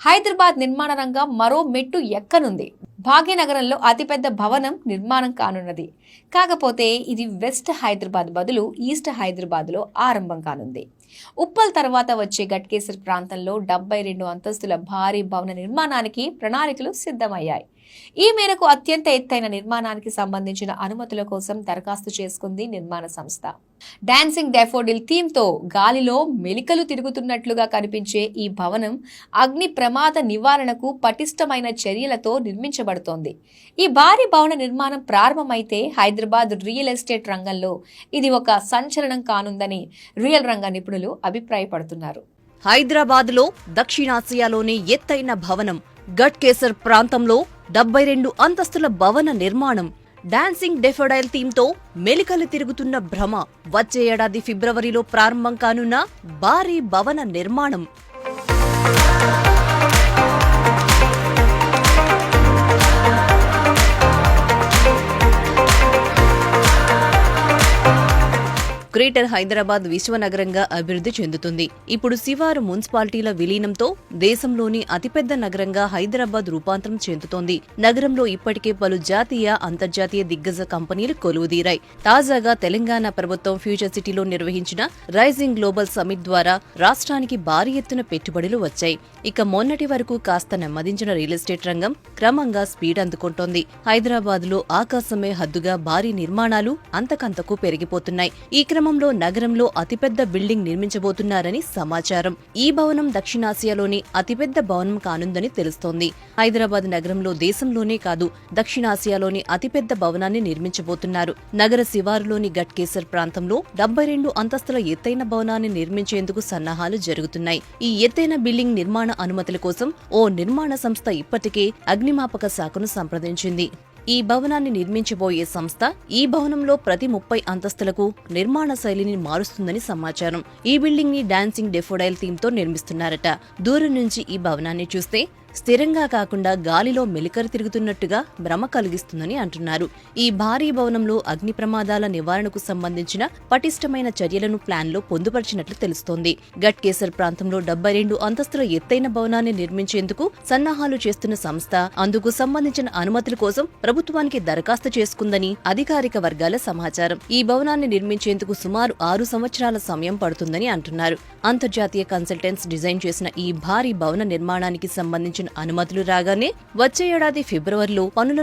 హైదరాబాద్ నిర్మాణ రంగం మరో మెట్టు ఎక్కనుంది. భాగ్యనగరంలో అతిపెద్ద భవనం నిర్మాణం కానున్నది. కాకపోతే ఇది వెస్ట్ హైదరాబాద్ బదులు ఈస్ట్ హైదరాబాద్లో ఆరంభం కానుంది. ఉప్పల్ తర్వాత వచ్చే గట్కేసర్ ప్రాంతంలో 72 అంతస్తుల భారీ భవన నిర్మాణానికి ప్రణాళికలు సిద్ధమయ్యాయి. ఈ మేరకు అత్యంత ఎత్తైన నిర్మాణానికి సంబంధించిన అనుమతుల కోసం దరఖాస్తు చేసుకుంది నిర్మాణ సంస్థ. డాన్సింగ్ డాఫోడిల్ థీమ్ తో గాలిలో మెలికలు తిరుగుతున్నట్లుగా కనిపించే ఈ భవనం అగ్ని ప్రమాద నివారణకు పటిష్టమైన చర్యలతో నిర్మించబడుతోంది. ఈ భారీ భవన నిర్మాణం ప్రారంభమైతే హైదరాబాద్ రియల్ ఎస్టేట్ రంగంలో ఇది ఒక సంచలనం కానుందని రియల్ రంగ నిపుణులు అభిప్రాయపడుతున్నారు. హైదరాబాద్లో దక్షిణాసియాలోని ఎత్తైన భవనం గట్కేసర్ ప్రాంతంలో 72 అంతస్తుల భవన నిర్మాణం. డాన్సింగ్ డెఫోడైల్ థీమ్తో మెలికలు తిరుగుతున్న భ్రమ. వచ్చే ఏడాది ఫిబ్రవరిలో ప్రారంభం కానున్న భారీ భవన నిర్మాణం. గ్రేటర్ హైదరాబాద్ విశ్వనగరంగా అభివృద్ధి చెందుతుంది. ఇప్పుడు శివారు మున్సిపాలిటీల విలీనంతో దేశంలోని అతిపెద్ద నగరంగా హైదరాబాద్ రూపాంతరం చెందుతోంది. నగరంలో ఇప్పటికే పలు జాతీయ, అంతర్జాతీయ దిగ్గజ కంపెనీలు కొలువుదీరాయి. తాజాగా తెలంగాణ ప్రభుత్వం ఫ్యూచర్ సిటీలో నిర్వహించిన రైజింగ్ గ్లోబల్ సమిట్ ద్వారా రాష్ట్రానికి భారీ ఎత్తున పెట్టుబడులు వచ్చాయి. ఇక మొన్నటి వరకు కాస్త నెమ్మదించిన రియల్ ఎస్టేట్ రంగం క్రమంగా స్పీడ్ అందుకుంటోంది. హైదరాబాద్లో ఆకాశమే హద్దుగా భారీ నిర్మాణాలు అంతకంతకు పెరిగిపోతున్నాయి. ఈ క్రమంలో నగరంలో అతిపెద్ద బిల్డింగ్ నిర్మించబోతున్నారని సమాచారం. ఈ భవనం దక్షిణాసియాలోని అతిపెద్ద భవనం కానుందని తెలుస్తోంది. హైదరాబాద్ నగరంలో దేశంలోనే కాదు దక్షిణాసియాలోని అతిపెద్ద భవనాన్ని నిర్మించబోతున్నారు. నగర శివారులోని గట్కేసర్ ప్రాంతంలో 72 అంతస్తుల ఎత్తైన భవనాన్ని నిర్మించేందుకు సన్నాహాలు జరుగుతున్నాయి. ఈ ఎత్తైన బిల్డింగ్ నిర్మాణ అనుమతుల కోసం ఓ నిర్మాణ సంస్థ ఇప్పటికే అగ్నిమాపక శాఖను సంప్రదించింది. ఈ భవనాన్ని నిర్మించబోయే సంస్థ ఈ భవనంలో ప్రతి 30 అంతస్తులకు నిర్మాణ శైలిని మారుస్తుందని సమాచారం. ఈ బిల్డింగ్ ని డాన్సింగ్ డెఫోడైల్ థీమ్ తో నిర్మిస్తున్నారట. దూరం నుంచి ఈ భవనాన్ని చూస్తే స్థిరంగా కాకుండా గాలిలో మెలికలు తిరుగుతున్నట్టుగా భ్రమ కలిగిస్తుందని అంటున్నారు. ఈ భారీ భవనంలో అగ్ని ప్రమాదాల నివారణకు సంబంధించిన పటిష్టమైన చర్యలను ప్లాన్లో పొందుపరిచినట్లు తెలుస్తోంది. గట్కేసర్ ప్రాంతంలో 72 అంతస్తుల ఎత్తైన భవనాన్ని నిర్మించేందుకు సన్నాహాలు చేస్తున్న సంస్థ అందుకు సంబంధించిన అనుమతుల కోసం ప్రభుత్వానికి దరఖాస్తు చేసుకుందని అధికారిక వర్గాల సమాచారం. ఈ భవనాన్ని నిర్మించేందుకు సుమారు 6 సంవత్సరాల సమయం పడుతుందని అంటున్నారు. అంతర్జాతీయ కన్సల్టెంట్స్ డిజైన్ చేసిన ఈ భారీ భవన నిర్మాణానికి సంబంధించిన అనుమతులు రాగానే వచ్చే ఏడాది ఫిబ్రవరిలో పనులను